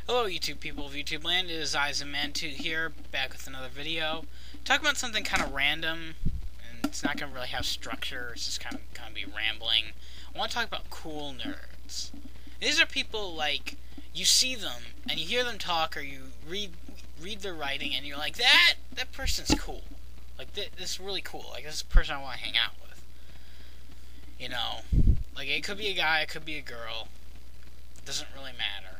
Hello YouTube people of YouTube land, it is Man2 here, back with another video. Talking about something kind of random, and it's not going to really have structure, it's just kind of be rambling. I want to talk about cool nerds. These are people, like, you see them, and you hear them talk, or you read their writing, and you're like, that person's cool. Like, this is really cool. Like, this is a person I want to hang out with. You know, like, it could be a guy, it could be a girl. It doesn't really matter.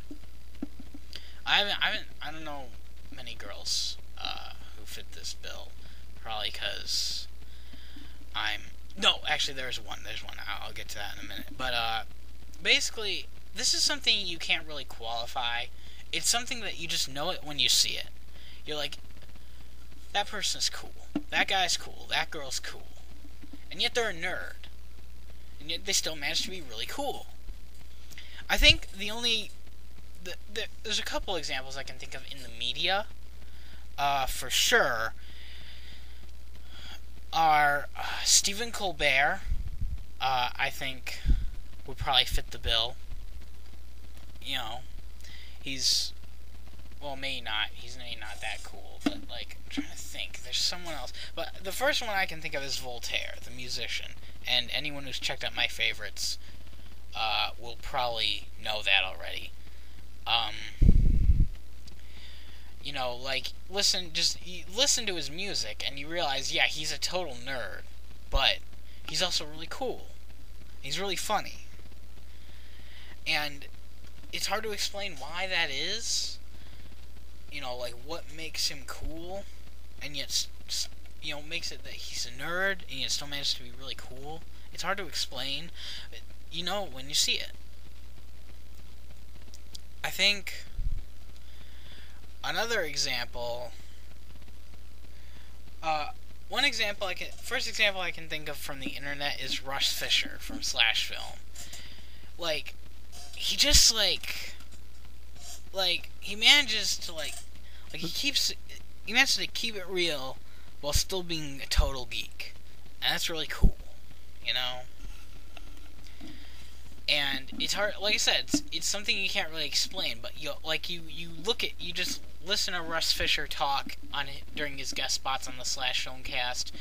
I don't know many girls who fit this bill. Probably because actually there's one. I'll get to that in a minute. But basically, this is something you can't really qualify. It's something that you just know it when you see it. You're like, that person's cool. That guy's cool. That girl's cool. And yet they're a nerd. And yet they still manage to be really cool. I think there's a couple examples I can think of in the media, for sure, are Stephen Colbert, I think, would probably fit the bill. You know, well, maybe not, he's maybe not that cool, but, like, I'm trying to think, there's someone else. But the first one I can think of is Voltaire, the musician, and anyone who's checked out my favorites, will probably know that already. You know, like, listen to his music, and you realize, yeah, he's a total nerd, but he's also really cool. He's really funny. And it's hard to explain why that is. You know, like, what makes him cool, and yet, you know, makes it that he's a nerd, and yet still manages to be really cool. It's hard to explain. You know when you see it. I think another example, first example I can think of from the internet is Russ Fisher from Slash Film. Like, he just, like, he manages to, he manages to keep it real while still being a total geek. And that's really cool, you know? And it's hard, like I said, it's something you can't really explain, but you just listen to Russ Fisher talk during his guest spots on the Slash Filmcast.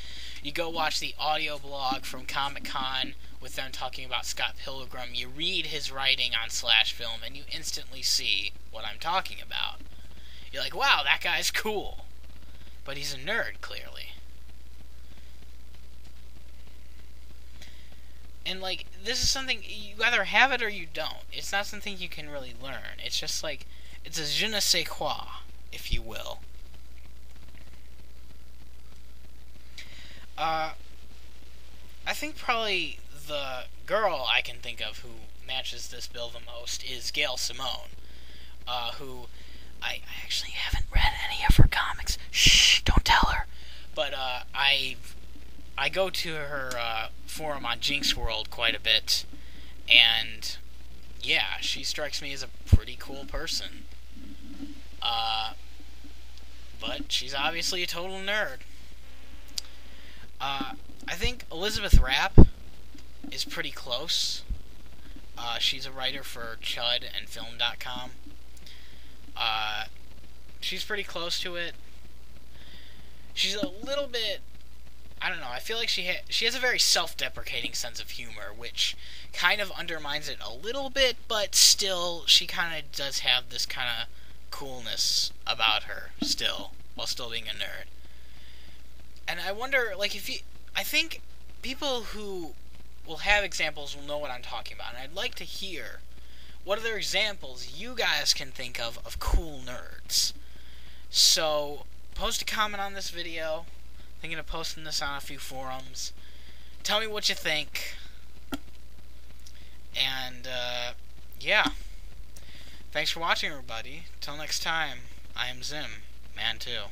You go watch the audio blog from Comic-Con with them talking about Scott Pilgrim. You read his writing on Slash Film, and you instantly see what I'm talking about. You're like, wow, that guy's cool. But he's a nerd, clearly. And, like, this is something, you either have it or you don't. It's not something you can really learn. It's just, like, it's a je ne sais quoi, if you will. I think probably the girl I can think of who matches this bill the most is Gail Simone, who I actually haven't read any of her comics. Shh, don't tell her. But, I go to her forum on Jinx World quite a bit, and yeah, she strikes me as a pretty cool person. But she's obviously a total nerd. I think Elizabeth Rapp is pretty close. She's a writer for Chud and Film.com. She's pretty close to it. She's a little bit, I don't know, I feel like she has a very self-deprecating sense of humor, which kind of undermines it a little bit, but still, she kind of does have this kind of coolness about her, still, while still being a nerd. And I wonder, like, I think people who will have examples will know what I'm talking about, and I'd like to hear what other examples you guys can think of cool nerds. So, post a comment on this video. Thinking of posting this on a few forums. Tell me what you think. And, yeah. Thanks for watching, everybody. Till next time, I am Man2.